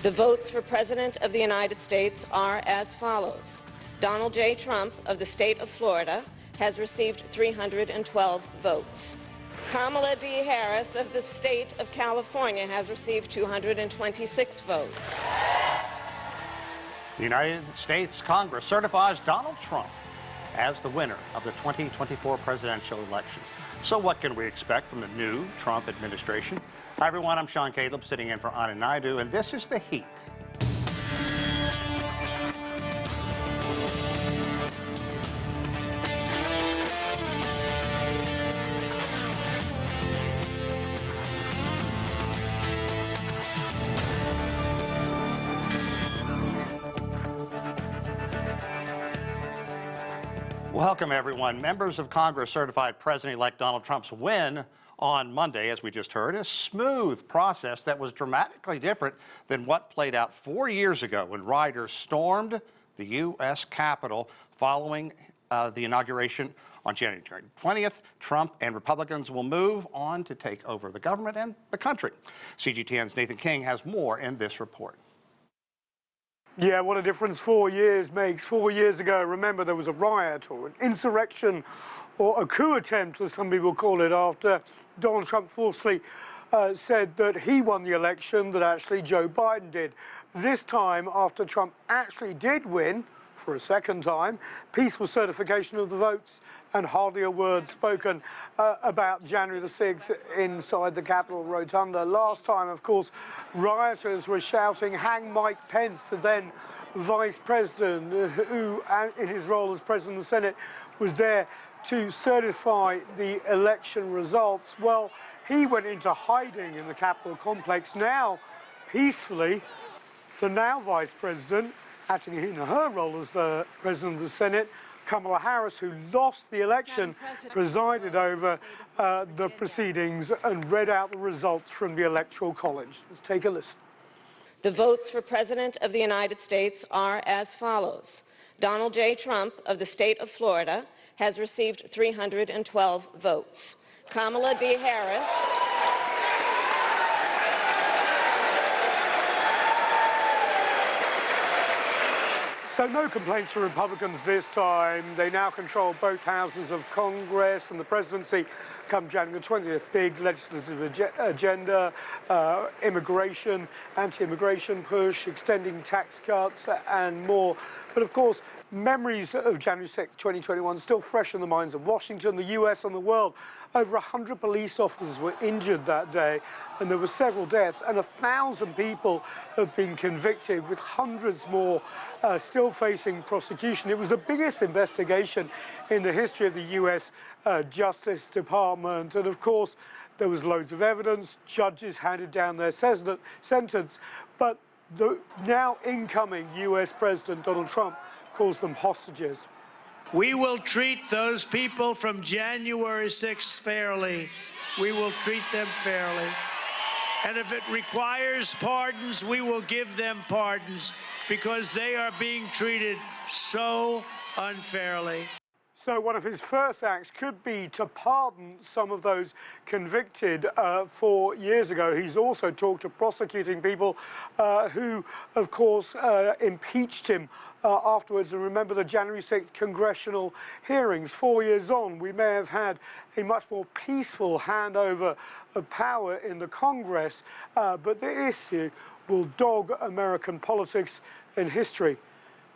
The votes for President of the United States are as follows. Donald J. Trump of the state of Florida has received 312 votes. Kamala D. Harris of the state of California has received 226 votes. The United States Congress certifies Donald Trump as the winner of the 2024 presidential election. So what can we expect from the new Trump administration? Hi everyone, I'm Sean Caleb sitting in for Anna Naidu, and this is The Heat. Welcome, everyone. Members of Congress certified President-elect Donald Trump's win on Monday, as we just heard, a smooth process that was dramatically different than what played out 4 years ago when rioters stormed the U.S. Capitol following the inauguration on January 20th. Trump and Republicans will move on to take over the government and the country. CGTN's Nathan King has more in this report. Yeah, what a difference 4 years makes. 4 years ago, remember, there was a riot or an insurrection or a coup attempt, as some people call it, after Donald Trump falsely said that he won the election, that actually Joe Biden did. This time, after Trump actually did win, for a second time, peaceful certification of the votes, and hardly a word spoken about January the 6th inside the Capitol Rotunda. Last time, of course, rioters were shouting, "Hang Mike Pence," the then Vice President, who, in his role as President of the Senate, was there to certify the election results. Well, he went into hiding in the Capitol complex. Now, peacefully, the now Vice President, acting in her role as the President of the Senate, Kamala Harris, who lost the election, presided over the proceedings and read out the results from the Electoral College. Let's take a listen. The votes for President of the United States are as follows. Donald J. Trump of the state of Florida has received 312 votes. Kamala D. Harris So no complaints from Republicans this time. They now control both houses of Congress and the presidency come January 20th. Big legislative agenda, immigration, anti-immigration push, extending tax cuts and more. But of course, memories of January 6, 2021 still fresh in the minds of Washington, the US and the world. Over 100 police officers were injured that day, and there were several deaths, and 1,000 people have been convicted, with hundreds more still facing prosecution. It was the biggest investigation in the history of the US Justice Department, and of course there was loads of evidence. Judges handed down their sentence, but the now incoming US President Donald Trump calls them hostages. We will treat those people from January 6th fairly. We will treat them fairly. And if it requires pardons, we will give them pardons, because they are being treated so unfairly. So one of his first acts could be to pardon some of those convicted 4 years ago. He's also talked of prosecuting people who, of course, impeached him afterwards. And remember the January 6th congressional hearings. 4 years on, we may have had a much more peaceful handover of power in the Congress, but the issue will dog American politics and history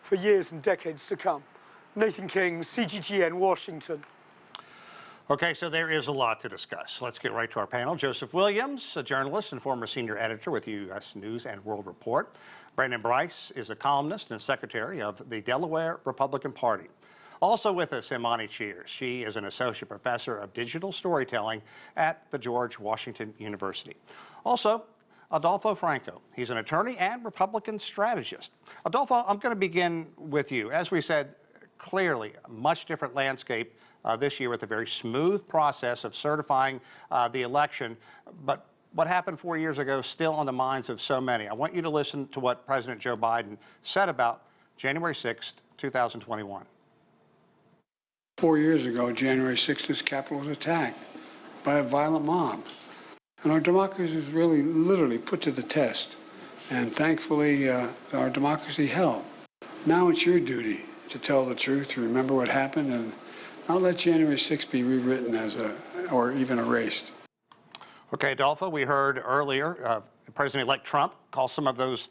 for years and decades to come. Nathan King, CGTN, Washington. Okay, so there is a lot to discuss. Let's get right to our panel. Joseph Williams, a journalist and former senior editor with U.S. News and World Report. Brandon Brice is a columnist and secretary of the Delaware Republican Party. Also with us, Imani. She is an associate professor of digital storytelling at the George Washington University. Also, Adolfo Franco. He's an attorney and Republican strategist. Adolfo, I'm going to begin with you. As we said, clearly a much different landscape this year with a very smooth process of certifying the election. But what happened 4 years ago still on the minds of so many. I want you to listen to what President Joe Biden said about January 6th, 2021. 4 years ago, January 6th, this Capitol was attacked by a violent mob. And our democracy was really literally put to the test And thankfully, our democracy held. Now it's your duty to tell the truth, to remember what happened, and not let January 6th be rewritten or even erased. Okay, Adolfo, we heard earlier President-elect Trump call some of those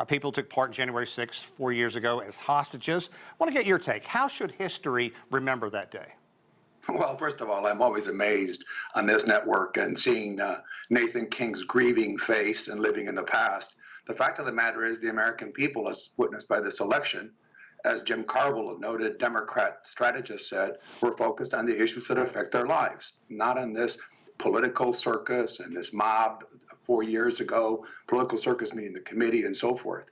people who took part in January 6th 4 years ago as hostages. I want to get your take. How should history remember that day? Well, first of all, I'm always amazed on this network and seeing Nathan King's grieving face and living in the past. The fact of the matter is the American people, as witnessed by this election, as Jim Carville, a noted Democrat strategist, said, we're focused on the issues that affect their lives, not on this political circus and this mob 4 years ago, political circus meaning the committee and so forth.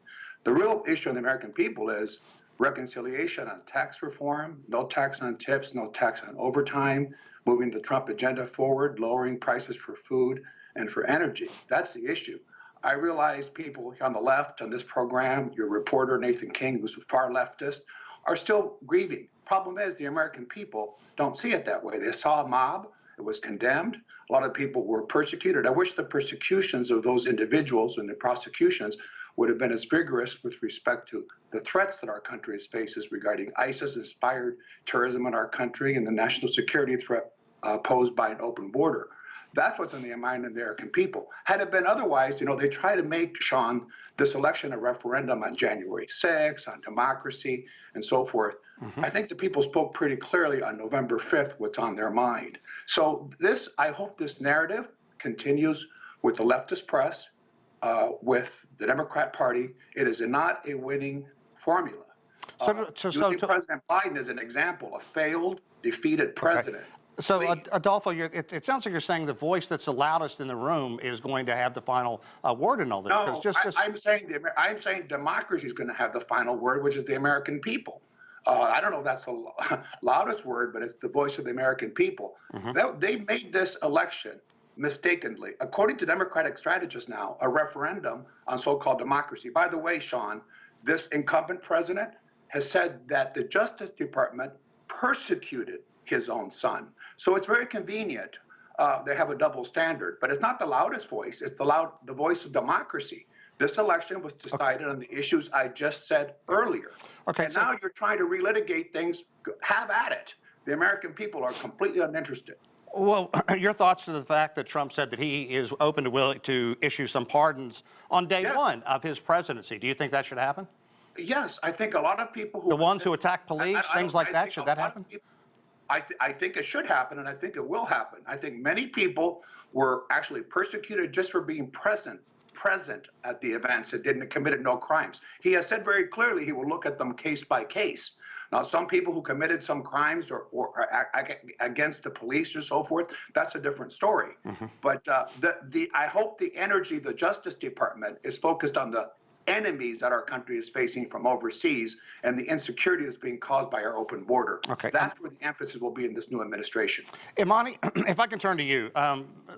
The real issue of the American people is reconciliation on tax reform, no tax on tips, no tax on overtime, moving the Trump agenda forward, lowering prices for food and for energy. That's the issue. I realize people on the left on this program, your reporter Nathan King, who's far leftist, are still grieving. Problem is the American people don't see it that way. They saw a mob, it was condemned. A lot of people were persecuted. I wish the persecutions of those individuals and the prosecutions would have been as vigorous with respect to the threats that our country faces regarding ISIS-inspired terrorism in our country and the national security threat posed by an open border. That's what's in the mind of the American people. Had it been otherwise, they try to make, Sean, this election a referendum on January 6th, on democracy, and so forth. I think the people spoke pretty clearly on November 5th what's on their mind. So I hope this narrative continues with the leftist press, with the Democrat Party. It is not a winning formula. Using President Biden as an example, a failed, defeated president. Okay. So, Adolfo, it sounds like you're saying the voice that's the loudest in the room is going to have the final word in all this. No, I'm saying democracy is going to have the final word, which is the American people. I don't know if that's the loudest word, but it's the voice of the American people. They made this election mistakenly, according to Democratic strategists now, a referendum on so-called democracy. By the way, Sean, this incumbent president has said that the Justice Department persecuted his own son. So it's very convenient. They have a double standard, but it's not the loudest voice. It's the voice of democracy. This election was decided on the issues I just said earlier. Okay, and now you're trying to relitigate things. Have at it. The American people are completely uninterested. Well, your thoughts to the fact that Trump said that he is open to willing to issue some pardons on day one of his presidency. Do you think that should happen? Yes, I think a lot of people who... The ones who attack police, things like that, should that happen? I think it should happen, and I think it will happen. I think many people were actually persecuted just for being present at the events and committed no crimes. He has said very clearly he will look at them case by case. Now, some people who committed some crimes or against the police or so forth, that's a different story. But I hope the energy, the Justice Department is focused on the enemies that our country is facing from overseas and the insecurity that's being caused by our open border. Okay. That's where the emphasis will be in this new administration. Imani, if I can turn to you,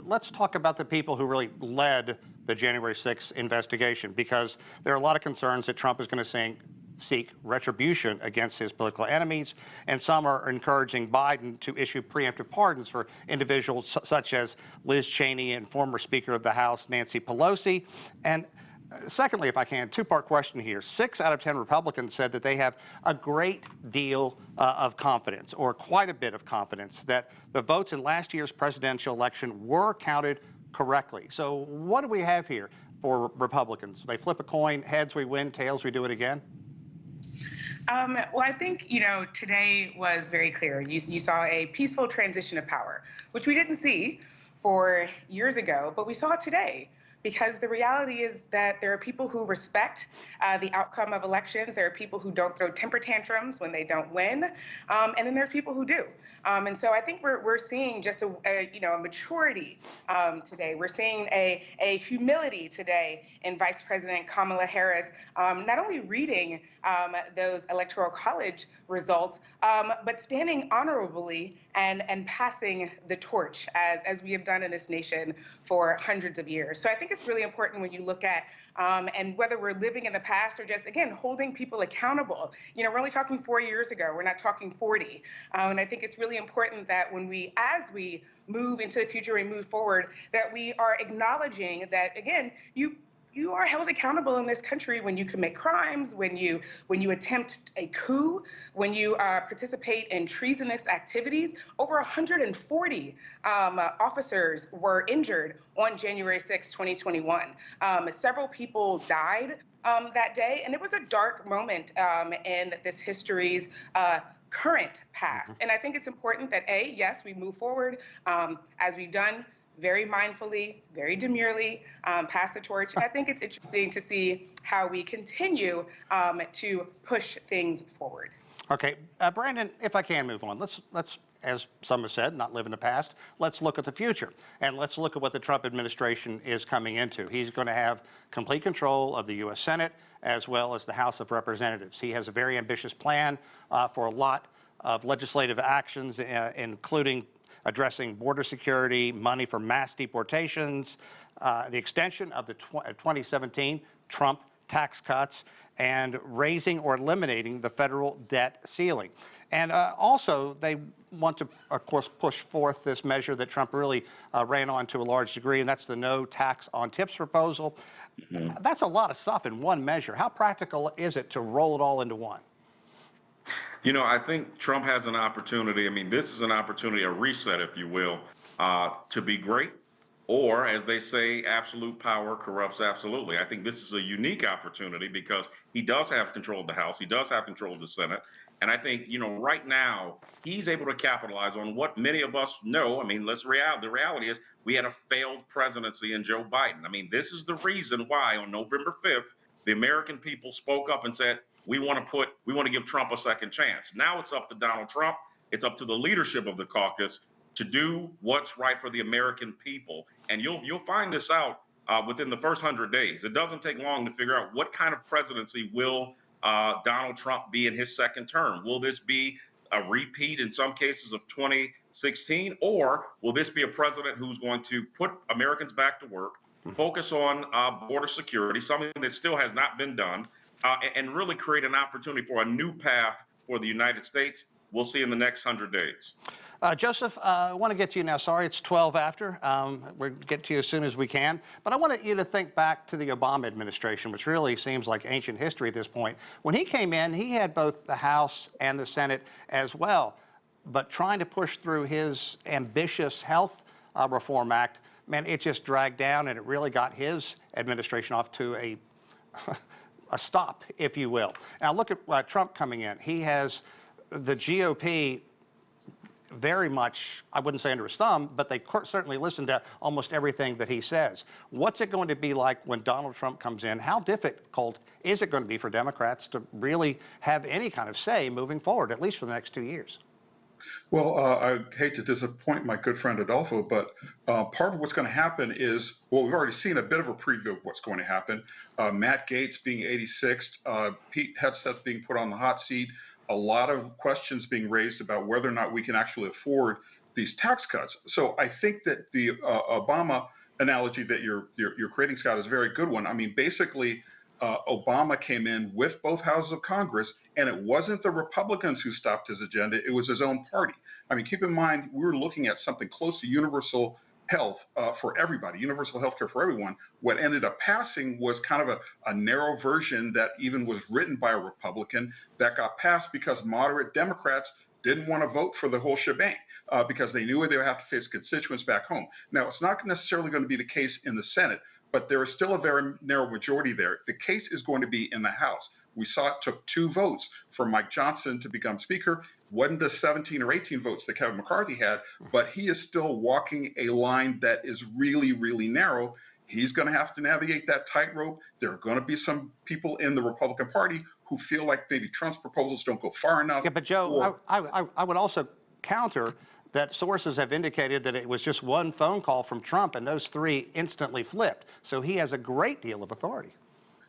let's talk about the people who really led the January 6th investigation, because there are a lot of concerns that Trump is going to seek retribution against his political enemies, and some are encouraging Biden to issue preemptive pardons for individuals such as Liz Cheney and former Speaker of the House Nancy Pelosi. And secondly, if I can, two-part question here. 6 out of 10 Republicans said that they have a great deal of confidence, or quite a bit of confidence, that the votes in last year's presidential election were counted correctly. So what do we have here for Republicans? They flip a coin, heads we win, tails we do it again? Well, I think, today was very clear. You saw a peaceful transition of power, which we didn't see 4 years ago, but we saw it today. Because the reality is that there are people who respect the outcome of elections. There are people who don't throw temper tantrums when they don't win, and then there are people who do. And so I think we're seeing just a maturity today. We're seeing a humility today in Vice President Kamala Harris, not only reading those Electoral College results, but standing honorably and passing the torch as we have done in this nation for hundreds of years. So I think it's really important when you look at and whether we're living in the past or just, again, holding people accountable. We're only talking 4 years ago. We're not talking 40. And I think it's really important that as we move into the future and move forward, that we are acknowledging that, again, you you are held accountable in this country when you commit crimes, when you attempt a coup, when you participate in treasonous activities. Over 140 officers were injured on January 6, 2021. Several people died that day, and it was a dark moment in this history's current past. And I think it's important that, yes, we move forward as we've done, very mindfully, very demurely, pass the torch. I think it's interesting to see how we continue to push things forward. Okay, Brandon, if I can move on, let's, as some have said, not live in the past. Let's look at the future, and let's look at what the Trump administration is coming into. He's going to have complete control of the U.S. Senate as well as the House of Representatives. He has a very ambitious plan for a lot of legislative actions, including addressing border security, money for mass deportations, the extension of the 2017 Trump tax cuts, and raising or eliminating the federal debt ceiling. And also, they want to, of course, push forth this measure that Trump really ran on to a large degree, and that's the no tax on tips proposal. That's a lot of stuff in one measure. How practical is it to roll it all into one? You know, I think Trump has an opportunity. I mean, this is an opportunity, a reset, if you will, to be great, or as they say, absolute power corrupts absolutely. I think this is a unique opportunity because he does have control of the House. He does have control of the Senate. And I think, you know, right now, he's able to capitalize on what many of us know. I mean, the reality is we had a failed presidency in Joe Biden. I mean, this is the reason why on November 5th, the American people spoke up and said, we want to give Trump a second chance. Now it's up to Donald Trump. It's up to the leadership of the caucus to do what's right for the American people. And you'll find this out within the first 100 days. It doesn't take long to figure out what kind of presidency will Donald Trump be in his second term. Will this be a repeat in some cases of 2016, or will this be a president who's going to put Americans back to work, focus on border security, something that still has not been done, and really create an opportunity for a new path for the United States? We'll see in the next 100 days. Joseph, I want to get to you now. Sorry, it's 12 after. We'll get to you as soon as we can. But I want you to think back to the Obama administration, which really seems like ancient history at this point. When he came in, he had both the House and the Senate as well. But trying to push through his ambitious health reform act, man, it just dragged down, and it really got his administration off to a stop, if you will. Now look at Trump coming in. He has the GOP very much, I wouldn't say under his thumb, but they certainly listen to almost everything that he says. What's it going to be like when Donald Trump comes in? How difficult is it going to be for Democrats to really have any kind of say moving forward, at least for the next 2 years? Well, I hate to disappoint my good friend Adolfo, but part of what's going to happen is, well, we've already seen a bit of a preview of what's going to happen. Matt Gaetz being 86th, Pete Hegseth being put on the hot seat, a lot of questions being raised about whether or not we can actually afford these tax cuts. So I think that the Obama analogy that you're creating, Scott, is a very good one. I mean, basically, Obama came in with both houses of Congress, and it wasn't the Republicans who stopped his agenda, it was his own party. I mean, keep in mind, we were looking at something close to universal health for everybody, universal health care for everyone. What ended up passing was kind of a narrow version that even was written by a Republican that got passed because moderate Democrats didn't want to vote for the whole shebang because they knew they would have to face constituents back home. Now, it's not necessarily going to be the case in the Senate, but there is still a very narrow majority there. The case is going to be in the House. We saw it took 2 votes for Mike Johnson to become Speaker. Wasn't the 17 or 18 votes that Kevin McCarthy had, but he is still walking a line that is really, really narrow. He's going to have to navigate that tightrope. There are going to be some people in the Republican Party who feel like maybe Trump's proposals don't go far enough. Yeah, but Joe, I would also counter that sources have indicated that it was just one phone call from Trump, and those 3 instantly flipped. So he has a great deal of authority.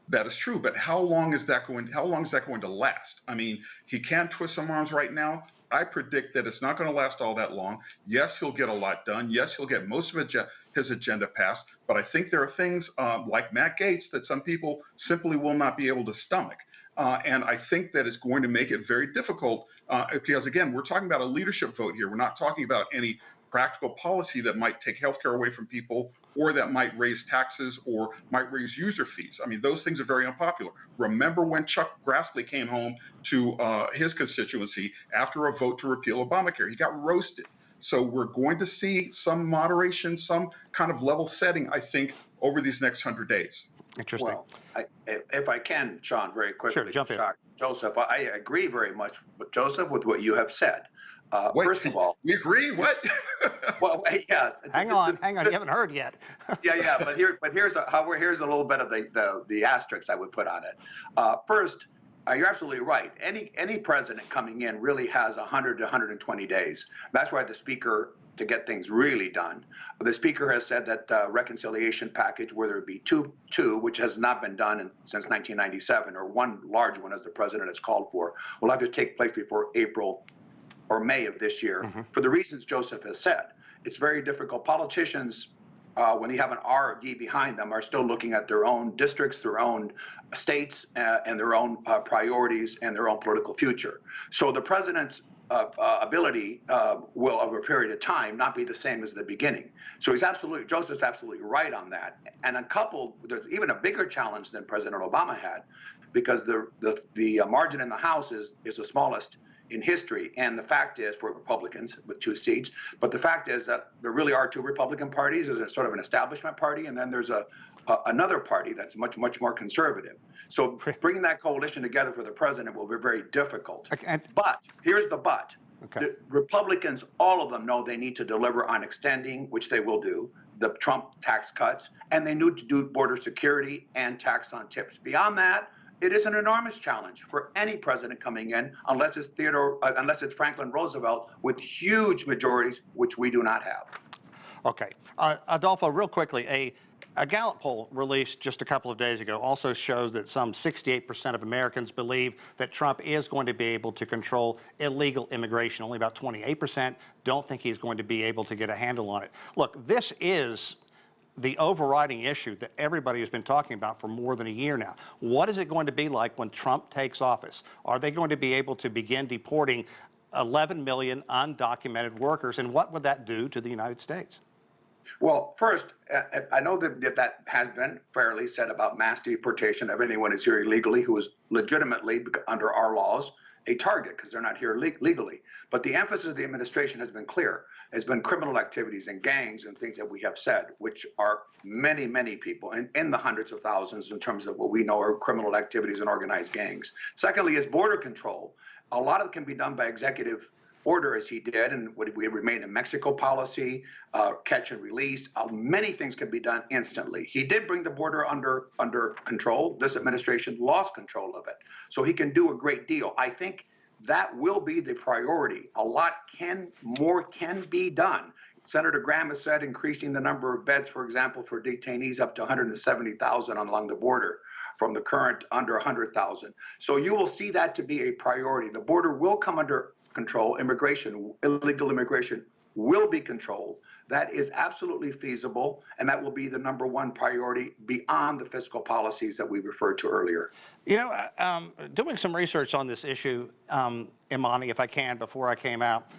That is true, but how long is that going to last? I mean, he can twist some arms right now. I predict that it's not going to last all that long. Yes, he'll get a lot done. Yes, he'll get most of his agenda passed. But I think there are things like Matt Gaetz that some people simply will not be able to stomach. And I think that it's going to make it very difficult because, again, we're talking about a leadership vote here. We're not talking about any practical policy that might take healthcare away from people, or that might raise taxes, or might raise user fees. I mean, those things are very unpopular. Remember when Chuck Grassley came home to his constituency after a vote to repeal Obamacare? He got roasted. So we're going to see some moderation, some kind of level setting, I think, over these next 100 days. Interesting. Well, if I can, Sean, very quickly. Sure, jump in. Joseph, I agree very much with Joseph with what you have said. Wait, first of all, we agree. What? well, yeah. Hang on, you haven't heard yet. yeah. But here's a little bit of the asterisks I would put on it. First, you're absolutely right. Any president coming in really has 100 to 120 days. That's why the speaker, to get things really done, the speaker has said that reconciliation package, whether it be two, which has not been done since 1997, or one large one, as the president has called for, will have to take place before April or May of this year, for the reasons Joseph has said. It's very difficult. Politicians, when you have an R or D behind them, are still looking at their own districts, their own states, and their own priorities and their own political future. So the president's ability will, over a period of time, not be the same as the beginning. So Joseph's absolutely right on that. And there's even a bigger challenge than President Obama had, because the margin in the House is the smallest in history. And the fact is, for Republicans with 2 seats, but the fact is that there really are 2 Republican parties. There's a sort of an establishment party, and then there's another party that's much more conservative. So bringing that coalition together for the president will be very difficult. But here's the but. Okay. The Republicans, all of them, know they need to deliver on extending, which they will do, the Trump tax cuts, and they need to do border security and tax on tips. Beyond that, it is an enormous challenge for any president coming in, unless it's Franklin Roosevelt with huge majorities, which we do not have. Okay, Adolfo, real quickly, a Gallup poll released just a couple of days ago also shows that some 68% of Americans believe that Trump is going to be able to control illegal immigration. Only about 28% don't think he's going to be able to get a handle on it. Look, this is the overriding issue that everybody has been talking about for more than a year now. What is it going to be like when Trump takes office? Are they going to be able to begin deporting 11 million undocumented workers, and what would that do to the United States? Well, first, I know that has been fairly said about mass deportation of anyone who's here illegally, who is legitimately, under our laws, a target because they're not here legally. But the emphasis of the administration has been clear. Has been criminal activities and gangs and things that we have said, which are many, many people in the hundreds of thousands in terms of what we know are criminal activities and organized gangs. Secondly, is border control. A lot of it can be done by executive order, as he did, and we remain in Mexico policy, catch and release. Many things can be done instantly. He did bring the border under control. This administration lost control of it. So he can do a great deal. I think that will be the priority. More can be done. Senator Graham has said increasing the number of beds, for example, for detainees up to 170,000 along the border from the current under 100,000. So you will see that to be a priority. The border will come under control. Illegal immigration will be controlled. That is absolutely feasible, and that will be the #1 priority beyond the fiscal policies that we referred to earlier. You know, doing some research on this issue, Imani, if I can, before I came out,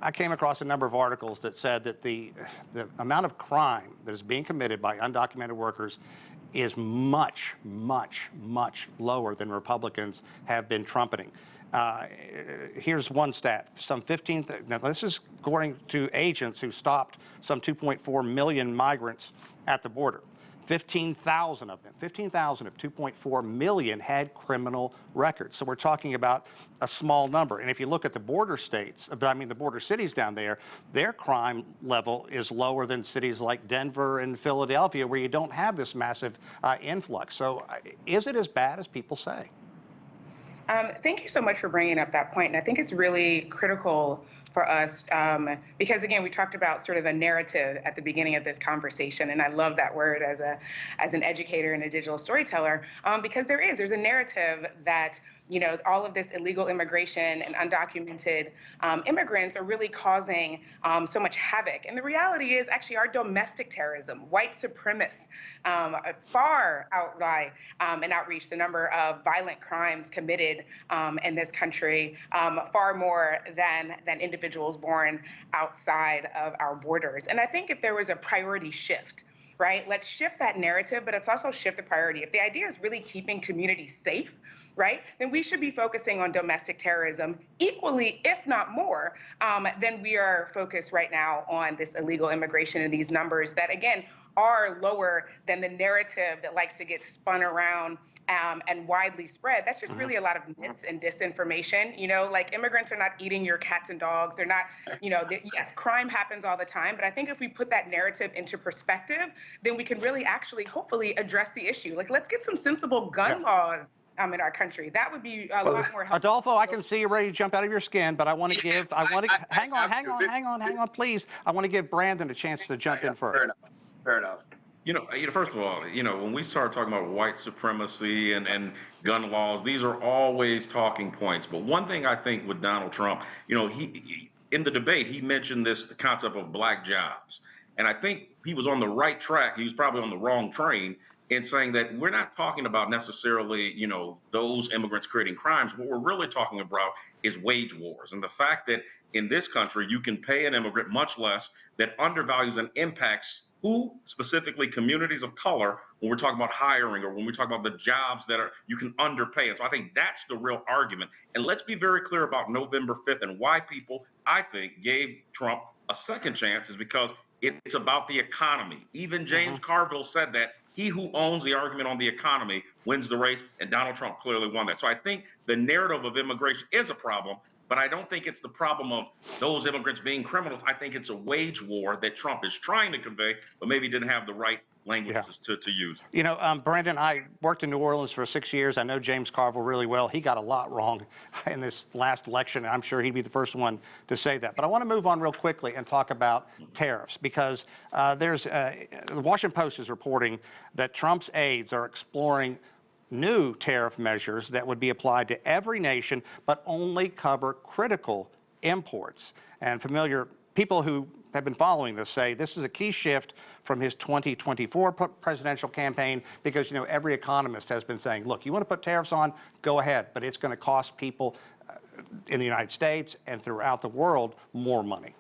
I came across a number of articles that said that the amount of crime that is being committed by undocumented workers is much, much, much lower than Republicans have been trumpeting. Here's one stat, now this is according to agents who stopped some 2.4 million migrants at the border. 15,000 of them, 15,000 of 2.4 million had criminal records. So we're talking about a small number. And if you look at the border states, the border cities down there, their crime level is lower than cities like Denver and Philadelphia, where you don't have this massive influx. So is it as bad as people say? Thank you so much for bringing up that point. And I think it's really critical for us because, again, we talked about sort of the narrative at the beginning of this conversation. And I love that word as an educator and a digital storyteller because there's a narrative that, you know, all of this illegal immigration and undocumented immigrants are really causing so much havoc. And the reality is actually our domestic terrorism, white supremacists far outlie and outreach the number of violent crimes committed needed in this country, far more than individuals born outside of our borders. And I think if there was a priority shift, right, let's shift that narrative, but let's also shift the priority. If the idea is really keeping communities safe, right, then we should be focusing on domestic terrorism equally, if not more, than we are focused right now on this illegal immigration and these numbers that, again, are lower than the narrative that likes to get spun around and widely spread. That's just really a lot of myths and disinformation. You know, like, immigrants are not eating your cats and dogs. They're not, you know, yes, crime happens all the time, but I think if we put that narrative into perspective, then we can really actually, hopefully, address the issue. Like, let's get some sensible gun laws in our country. That would be a lot more helpful. Adolfo, I can see you ready to jump out of your skin, but I want to give, hang on, please. I want to give Brandon a chance to jump in first. Fair enough. You know, first of all, when we start talking about white supremacy and gun laws, these are always talking points. But one thing I think with Donald Trump, he in the debate, he mentioned the concept of black jobs. And I think he was on the right track. He was probably on the wrong train in saying that we're not talking about necessarily, those immigrants creating crimes. What we're really talking about is wage wars. And the fact that in this country, you can pay an immigrant much less, that undervalues and impacts who, specifically communities of color, when we're talking about hiring or when we talk about the jobs that you can underpay. And so I think that's the real argument. And let's be very clear about November 5th and why people, I think, gave Trump a second chance is because it's about the economy. Even James Carville said that. He who owns the argument on the economy wins the race, and Donald Trump clearly won that. So I think the narrative of immigration is a problem, but I don't think it's the problem of those immigrants being criminals. I think it's a wage war that Trump is trying to convey, but maybe didn't have the right language to use. Brandon, I worked in New Orleans for 6 years. I know James Carville really well. He got a lot wrong in this last election, and I'm sure he'd be the first one to say that. But I want to move on real quickly and talk about tariffs, because the Washington Post is reporting that Trump's aides are exploring new tariff measures that would be applied to every nation, but only cover critical imports. And people who have been following this say this is a key shift from his 2024 presidential campaign, because every economist has been saying, look, you want to put tariffs on, go ahead, but it's going to cost people in the United States and throughout the world more money.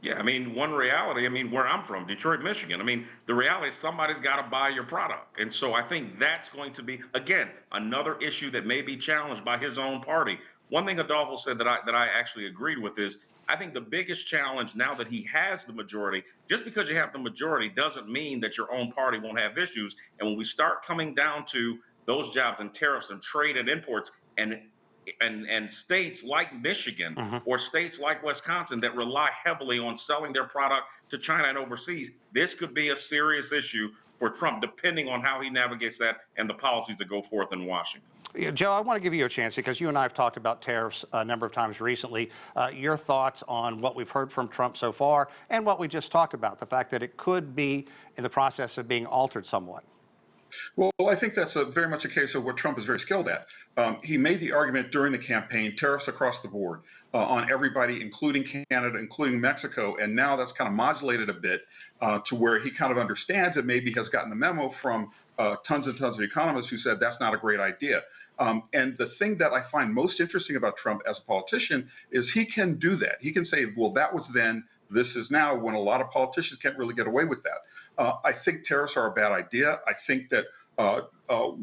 Yeah, one reality, where I'm from, Detroit, Michigan, the reality is somebody's got to buy your product. And so I think that's going to be, again, another issue that may be challenged by his own party. One thing Adolfo said that I actually agreed with is, I think the biggest challenge now that he has the majority, just because you have the majority doesn't mean that your own party won't have issues. And when we start coming down to those jobs and tariffs and trade and imports and states like Michigan or states like Wisconsin that rely heavily on selling their product to China and overseas, this could be a serious issue for Trump, depending on how he navigates that and the policies that go forth in Washington. Joe, I want to give you a chance, because you and I have talked about tariffs a number of times recently. Your thoughts on what we've heard from Trump so far and what we just talked about, the fact that it could be in the process of being altered somewhat. Well, I think that's very much a case of what Trump is very skilled at. He made the argument during the campaign, tariffs across the board on everybody, including Canada, including Mexico. And now that's kind of modulated a bit to where he kind of understands and maybe has gotten the memo from tons and tons of economists who said that's not a great idea. And the thing that I find most interesting about Trump as a politician is he can do that. He can say, well, that was then, this is now, when a lot of politicians can't really get away with that. I think tariffs are a bad idea. I think that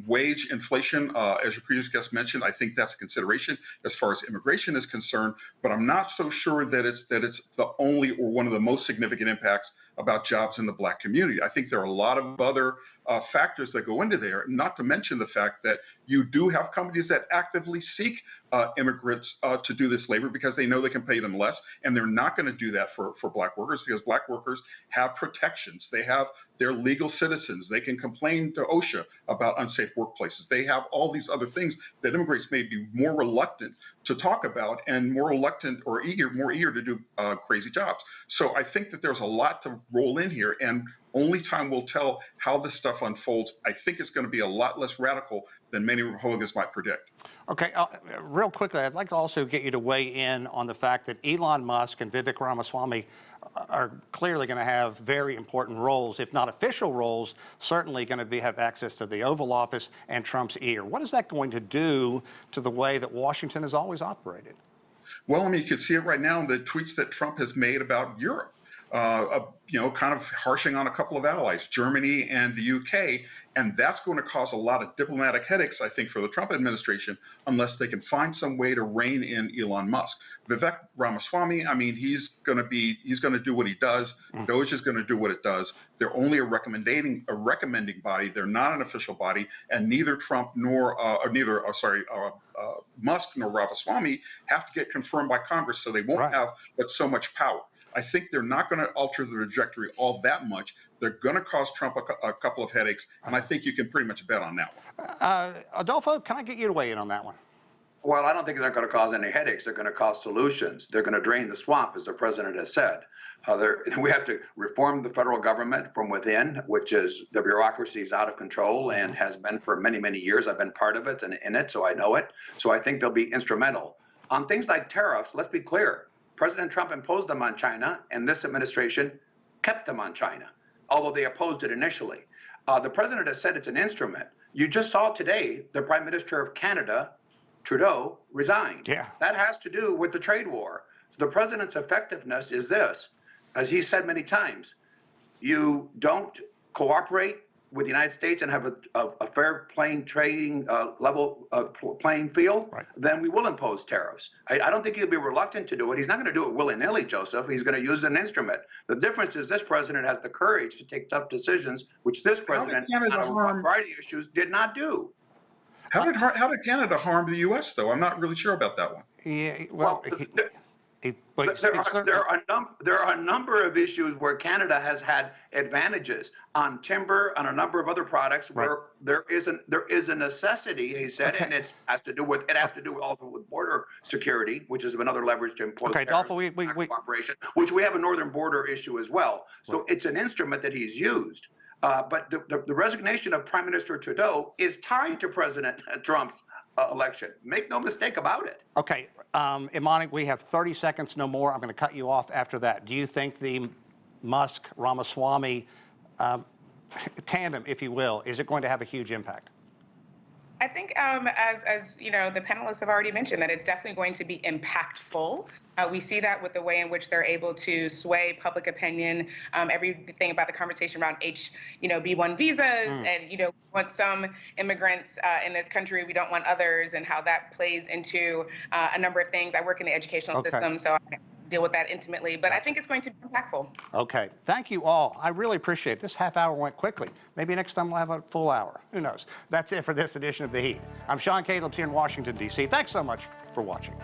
wage inflation, as your previous guest mentioned, I think that's a consideration as far as immigration is concerned, but I'm not so sure that it's the only or one of the most significant impacts about jobs in the Black community. I think there are a lot of other factors that go into there, not to mention the fact that you do have companies that actively seek immigrants to do this labor because they know they can pay them less, and they're not going to do that for Black workers, because Black workers have protections. They're legal citizens. They can complain to OSHA about unsafe workplaces. They have all these other things that immigrants may be more reluctant to talk about and more reluctant or more eager to do crazy jobs. So I think that there's a lot to roll in here, and only time will tell how this stuff unfolds. I think it's going to be a lot less radical than many Republicans might predict. Okay, real quickly, I'd like to also get you to weigh in on the fact that Elon Musk and Vivek Ramaswamy are clearly going to have very important roles, if not official roles, certainly going to have access to the Oval Office and Trump's ear. What is that going to do to the way that Washington has always operated? Well, I mean, you can see it right now in the tweets that Trump has made about Europe. Kind of harshing on a couple of allies, Germany and the UK, and that's going to cause a lot of diplomatic headaches, I think, for the Trump administration, unless they can find some way to rein in Elon Musk. Vivek Ramaswamy, I mean, he's going to do what he does. DOGE is going to do what it does. They're only a recommending body. They're not an official body, and neither Trump nor Musk nor Ramaswamy have to get confirmed by Congress, so they won't have but so much power. I think they're not going to alter the trajectory all that much. They're going to cause Trump a couple of headaches, and I think you can pretty much bet on that one. Adolfo, can I get you to weigh in on that one? Well, I don't think they're going to cause any headaches. They're going to cause solutions. They're going to drain the swamp, as the president has said. We have to reform the federal government from within, which is the bureaucracy is out of control and has been for many, many years. I've been part of it and in it, so I know it. So I think they'll be instrumental. On things like tariffs, let's be clear. President Trump imposed them on China, and this administration kept them on China, although they opposed it initially. The president has said it's an instrument. You just saw today the Prime Minister of Canada, Trudeau, resigned. Yeah. That has to do with the trade war. So the president's effectiveness is this, as he said many times, you don't cooperate with the United States and have a fair playing trading level playing field, then we will impose tariffs. I don't think he'll be reluctant to do it. He's not going to do it willy-nilly, Joseph. He's going to use an instrument. The difference is this president has the courage to take tough decisions, which this president on a variety of issues did not do. How did Canada harm the U.S., though? I'm not really sure about that one. Yeah, there are a number of issues where Canada has had advantages on timber, on a number of other products where there is a necessity, he said, and it has to do also with border security, which is another leverage to impose Adolfo, cooperation, which we have a northern border issue as well. So it's an instrument that he's used. But the resignation of Prime Minister Trudeau is tied to President Trump's election. Make no mistake about it. Okay, Imani, we have 30 seconds, no more. I'm going to cut you off after that. Do you think the Musk-Ramaswamy tandem, if you will, is it going to have a huge impact? I think, as you know, the panelists have already mentioned, that it's definitely going to be impactful. We see that with the way in which they're able to sway public opinion. Everything about the conversation around B1 visas, and we want some immigrants in this country, we don't want others, and how that plays into a number of things. I work in the educational system, so I deal with that intimately, but I think it's going to be impactful. Okay, thank you all. I really appreciate it. This half hour went quickly. Maybe next time we'll have a full hour. Who knows? That's it for this edition of The Heat. I'm Sean Caleb's here in Washington, D.C. Thanks so much for watching.